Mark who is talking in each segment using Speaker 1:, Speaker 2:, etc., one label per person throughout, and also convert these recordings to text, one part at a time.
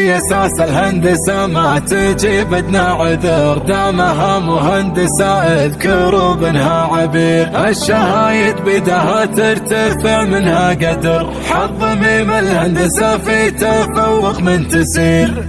Speaker 1: هي اساس الهندسة ما تجي بدنا عذر، دامها مهندسة اذكروا بنها عبير. الشهايد بدها ترتفع منها قدر، حظ ميم الهندسة في تفوق من تسير.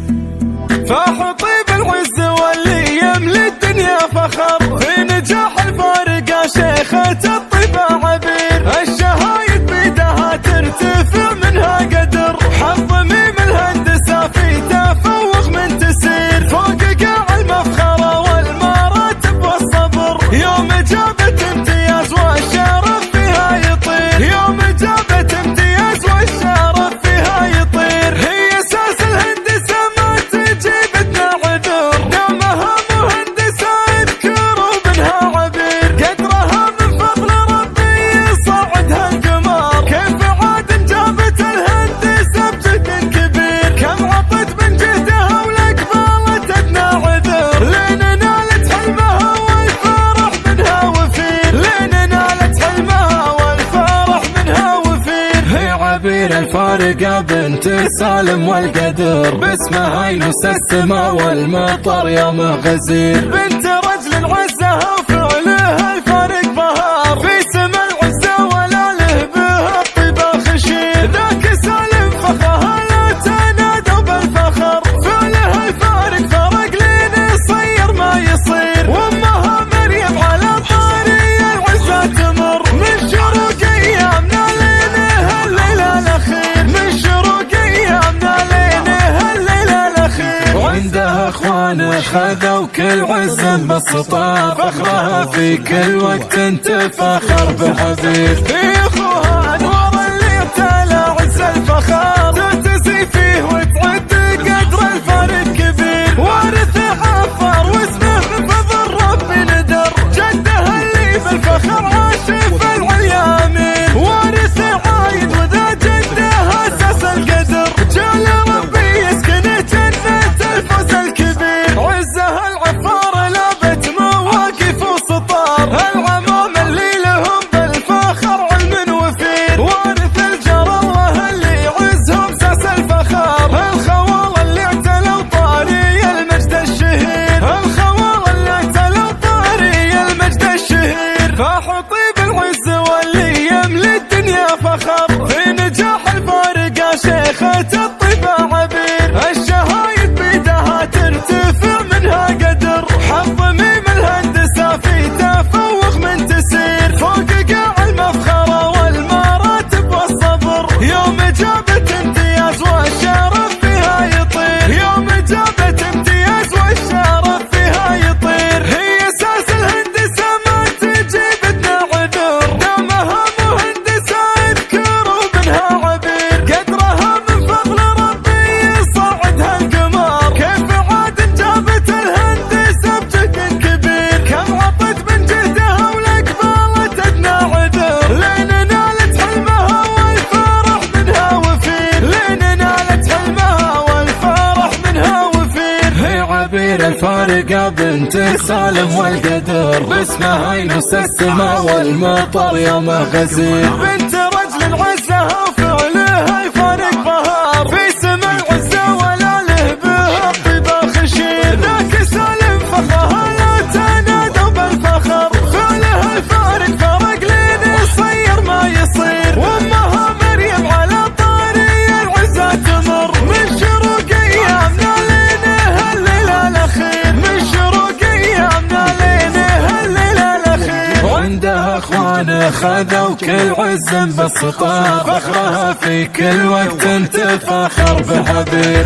Speaker 2: فحطيب العز واللي يملي الدنيا فخر، في نجاح الفارقة شيخة الطب عبير. الشهايد بدها ترتفع منها قدر، حظ ميم الهندسة في تفوق من تسير. فوق قاع المفخرة والمراتب والصبر، يوم جابت امتياز والشرف فيها يطير. يوم جابت امتياز والشرف فيها يطير. هي اساس الهندسة ما تجي بدنا عذر، دامها مهندسة اذكروا بنها عبير. قدرها من فضل ربي يصعدها القمر، كيف عاد جابت الهندسة بجهد كبير. كم عطت من جهدها ولقبالت ادنى عذر، لين نالت حلمها والفرح منها وفير. لين نالت حلمها والفرح منها وفير.
Speaker 1: هي عبير الفارقة بنت سالم والقدر، باسمها ينوس السماء والمطر يوم غزير.
Speaker 2: بنت رجل عزها وفعلها الفارق بهار، في سما العزة ولا له بها الطيبة خشير. ذاك سالم فخرها لا تنادوا بالفخر، فعلها الفارق فرق لين يصير ما يصير. وامها مريم على طاري العزة تمر، من شروق ايامنا لينها الليلة الاخير. من شروق ايامنا لينها الليلة الاخير.
Speaker 1: وعندها اخوان خذوا كل عز بالسطار، فخرها في كل وقت تفخر بحبيب.
Speaker 2: في اخوها انوار اللي ابتلى عز الفخار، تعتزي فيه وتعد قدر الفارق كبير. وارثه عفر واسمه من فضل ربي ندر، جده اللي بالفخر عاشف العليا امين. وارثه عايد وذا جده اساس القدر، جعل ربي يسكنه جنة الفوز الكبير. عزها العفار لابت مواقف وسطار، العمام اللي لهم بالفخر علم وفير. وارث الجار الله اللي يعزهم ساس الفخار، الخوال اللي اعتلوا طاري المجد الشهير. الخوال اللي اعتلوا طاري المجد الشهير. فحطيب العز واللي يملي الدنيا فخر، في نجاح الفارقة شيخة الطب عبير. الشهايد بدها ترتفع منها قدر، حظ ميم الهندسة في تفوق من تسير. فوق قاع المفخرة والمراتب والصبر، يوم جابت امتياز والشرف فيها يطير. يوم جابت امتياز والشرف فيها يطير. هي اساس الهندسة ما تجي بدنا عذر، دامها مهندسة اذكروا بنها عبير. قدرها من فضل ربي يصعدها القمر، كيف عاد جابت الهندسة بجهد كبير. كم عطت من جهدها ولقبالت ادنى عذر، لين نالت حلمها والفرح منها وفير. لين نالت حلمها والفرح منها وفير.
Speaker 1: هي عبير الفارقة بنت سالم والقدر، باسمها ينوس السماء والمطر يوم غزير.
Speaker 2: بنت رجل عزها وفعلها الفارق بهار، في سما العزة ولا له بها الطيبة خشير. ذاك سالم فخرها لا تنادوا بالفخر، فعلها الفارق فرق لين يصير ما يصير. وامها مريم على طاري العزة تمر، من شروق ايامنا لينها الليلة الاخير. من شروق ايامنا لينها الليلة الاخير.
Speaker 1: وعندها اخوان خذوا كل عز بالسطار، فخرها في كل وقت تفخر بحبيب.